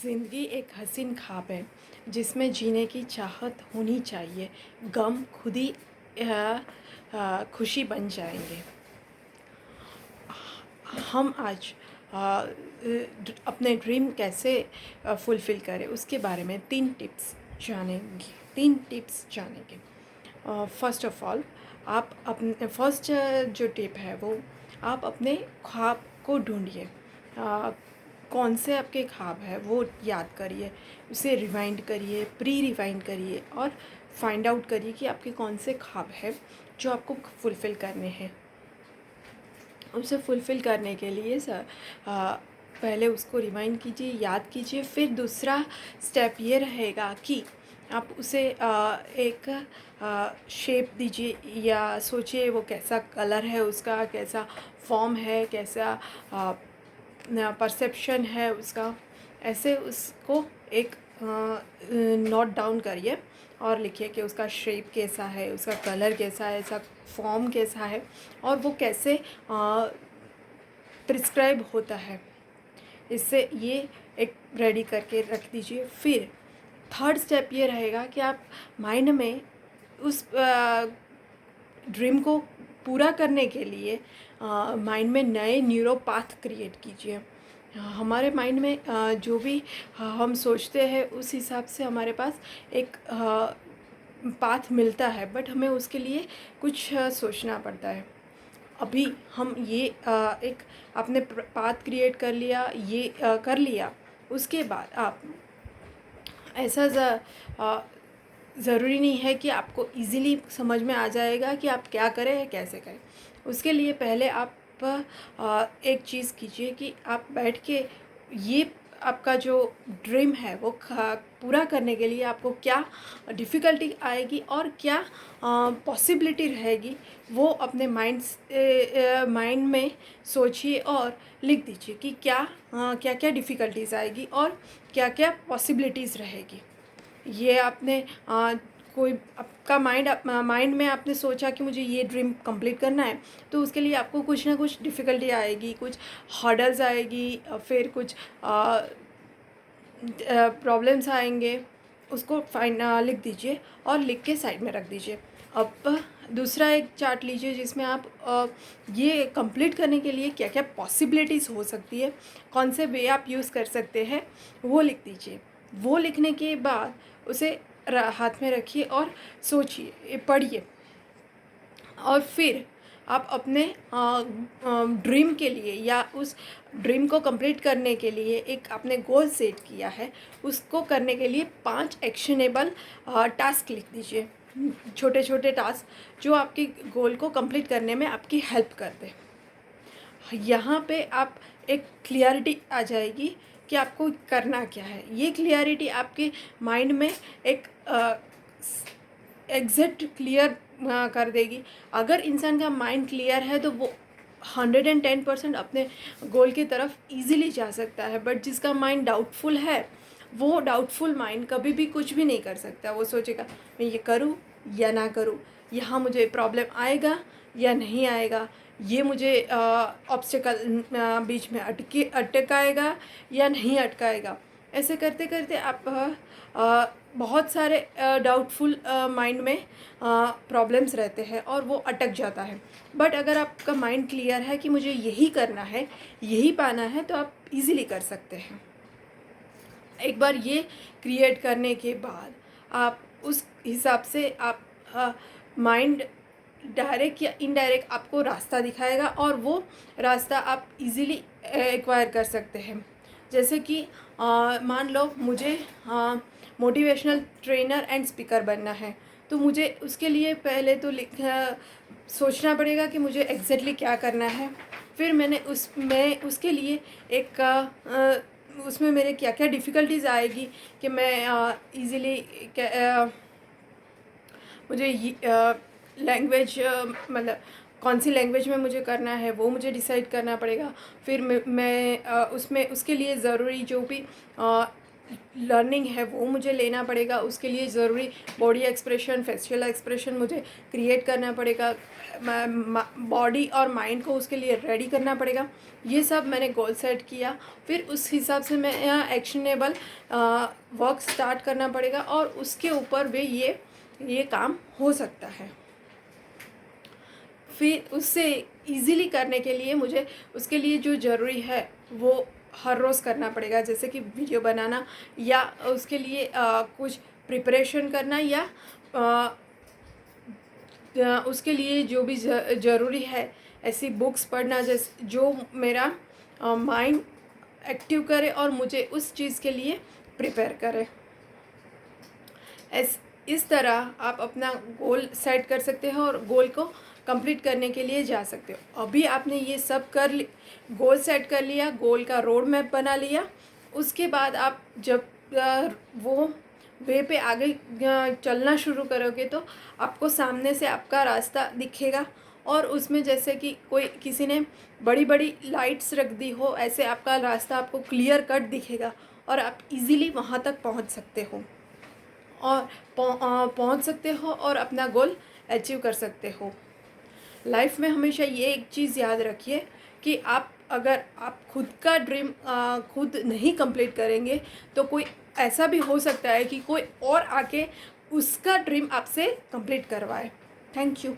ज़िंदगी एक हसीन ख्वाब है जिसमें जीने की चाहत होनी चाहिए। गम खुद ही खुशी बन जाएंगे। हम आज अपने ड्रीम कैसे फुलफ़िल करें उसके बारे में तीन टिप्स जानेंगे। फ़र्स्ट ऑफ़ ऑल, आप अपने फर्स्ट जो टिप है वो आप अपने ख्वाब को ढूंढिए। कौन से आपके ख्वाब है वो याद करिए, उसे रिवाइंड करिए, प्री रिवाइंड करिए और फाइंड आउट करिए कि आपके कौन से ख्वाब है जो आपको फुलफ़िल करने हैं। उसे फुलफ़िल करने के लिए पहले उसको रिवाइंड कीजिए, याद कीजिए। फिर दूसरा स्टेप ये रहेगा कि आप उसे एक शेप दीजिए या सोचिए वो कैसा कलर है उसका, कैसा फॉर्म है, कैसा परसेप्शन है उसका। ऐसे उसको एक नोट डाउन करिए और लिखिए कि उसका शेप कैसा है, उसका कलर कैसा है, उसका फॉर्म कैसा है और वो कैसे प्रिस्क्राइब होता है। इससे ये एक रेडी करके रख दीजिए। फिर थर्ड स्टेप ये रहेगा कि आप माइंड में उस ड्रीम को पूरा करने के लिए माइंड में नए न्यूरो पाथ क्रिएट कीजिए। हमारे माइंड में जो भी हम सोचते हैं उस हिसाब से हमारे पास एक पाथ मिलता है, बट हमें उसके लिए कुछ सोचना पड़ता है। अभी हम ये एक आपने पाथ क्रिएट कर लिया, ये कर लिया, उसके बाद आप ऐसा ज़रूरी नहीं है कि आपको इजीली समझ में आ जाएगा कि आप क्या करें या कैसे करें। उसके लिए पहले आप एक चीज़ कीजिए कि आप बैठ के ये आपका जो ड्रीम है वो पूरा करने के लिए आपको क्या डिफ़िकल्टी आएगी और क्या पॉसिबिलिटी रहेगी, वो अपने माइंड में सोचिए और लिख दीजिए कि क्या क्या डिफ़िकल्टीज़ आएगी और क्या क्या पॉसिबिलिटीज़ रहेगी। ये आपने कोई आपका माइंड में आपने सोचा कि मुझे ये ड्रीम कंप्लीट करना है, तो उसके लिए आपको कुछ ना कुछ डिफ़िकल्टी आएगी, कुछ हर्डल्स आएगी, फिर कुछ प्रॉब्लम्स आएंगे। उसको लिख दीजिए और लिख के साइड में रख दीजिए। अब दूसरा एक चार्ट लीजिए जिसमें आप ये कंप्लीट करने के लिए क्या क्या पॉसिबिलिटीज़ हो सकती है, कौन से वे आप यूज़ कर सकते हैं, वो लिख दीजिए। वो लिखने के बाद उसे हाथ में रखिए और सोचिए, पढ़िए। और फिर आप अपने ड्रीम के लिए या उस ड्रीम को कंप्लीट करने के लिए एक आपने गोल सेट किया है, उसको करने के लिए 5 एक्शनेबल टास्क लिख दीजिए। छोटे छोटे टास्क जो आपके गोल को कंप्लीट करने में आपकी हेल्प करते हैं। यहाँ पे आप एक क्लियरिटी आ जाएगी कि आपको करना क्या है। ये क्लियरिटी आपके माइंड में एक एग्जैक्ट क्लियर कर देगी। अगर इंसान का माइंड क्लियर है तो वो 110% अपने गोल की तरफ इजीली जा सकता है। बट जिसका माइंड डाउटफुल है, वो डाउटफुल माइंड कभी भी कुछ भी नहीं कर सकता। वो सोचेगा मैं ये करूँ या ना करूँ, यहाँ मुझे प्रॉब्लम आएगा या नहीं आएगा, ये मुझे ऑब्स्टिकल बीच में अटकाएगा या नहीं अटकाएगा। ऐसे करते करते आप बहुत सारे डाउटफुल माइंड में प्रॉब्लम्स रहते हैं और वो अटक जाता है। बट अगर आपका माइंड क्लियर है कि मुझे यही करना है, यही पाना है, तो आप इजीली कर सकते हैं। एक बार ये क्रिएट करने के बाद आप उस हिसाब से आप माइंड डायरेक्ट या इनडायरेक्ट आपको रास्ता दिखाएगा और वो रास्ता आप इजीली एक्वायर कर सकते हैं। जैसे कि मान लो मुझे मोटिवेशनल ट्रेनर एंड स्पीकर बनना है, तो मुझे उसके लिए पहले तो सोचना पड़ेगा कि मुझे एग्जैक्टली क्या करना है। फिर मैं उसके लिए एक उसमें मेरे क्या क्या डिफ़िकल्टीज़ आएगी कि मैं इजीली मुझे लैंग्वेज मतलब कौन सी लैंग्वेज में मुझे करना है वो मुझे डिसाइड करना पड़ेगा। फिर मैं उसमें उसके लिए ज़रूरी जो भी लर्निंग है वो मुझे लेना पड़ेगा, उसके लिए ज़रूरी बॉडी एक्सप्रेशन, फेशियल एक्सप्रेशन मुझे क्रिएट करना पड़ेगा, बॉडी और माइंड को उसके लिए रेडी करना पड़ेगा। ये सब मैंने गोल सेट किया, फिर उस हिसाब से मैं यहाँ एक्शनेबल वर्क स्टार्ट करना पड़ेगा और उसके ऊपर भी ये काम हो सकता है। फिर उससे इजीली करने के लिए मुझे उसके लिए जो ज़रूरी है वो हर रोज़ करना पड़ेगा, जैसे कि वीडियो बनाना या उसके लिए कुछ प्रिपरेशन करना या उसके लिए जो भी ज़रूरी है ऐसी बुक्स पढ़ना जैसे जो मेरा माइंड एक्टिव करे और मुझे उस चीज़ के लिए प्रिपेयर करे। इस तरह आप अपना गोल सेट कर सकते हो और गोल को कंप्लीट करने के लिए जा सकते हो। अभी आपने ये सब गोल सेट कर लिया, गोल का रोड मैप बना लिया, उसके बाद आप जब वो वे पे आगे चलना शुरू करोगे तो आपको सामने से आपका रास्ता दिखेगा और उसमें जैसे कि किसी ने बड़ी बड़ी लाइट्स रख दी हो, ऐसे आपका रास्ता आपको क्लियर कट दिखेगा और आप इजीली वहाँ तक पहुँच सकते हो और पहुँच सकते हो और अपना गोल अचीव कर सकते हो। लाइफ में हमेशा ये एक चीज़ याद रखिए कि अगर आप खुद का ड्रीम खुद नहीं कंप्लीट करेंगे तो कोई ऐसा भी हो सकता है कि कोई और आके उसका ड्रीम आपसे कंप्लीट करवाए। Thank you.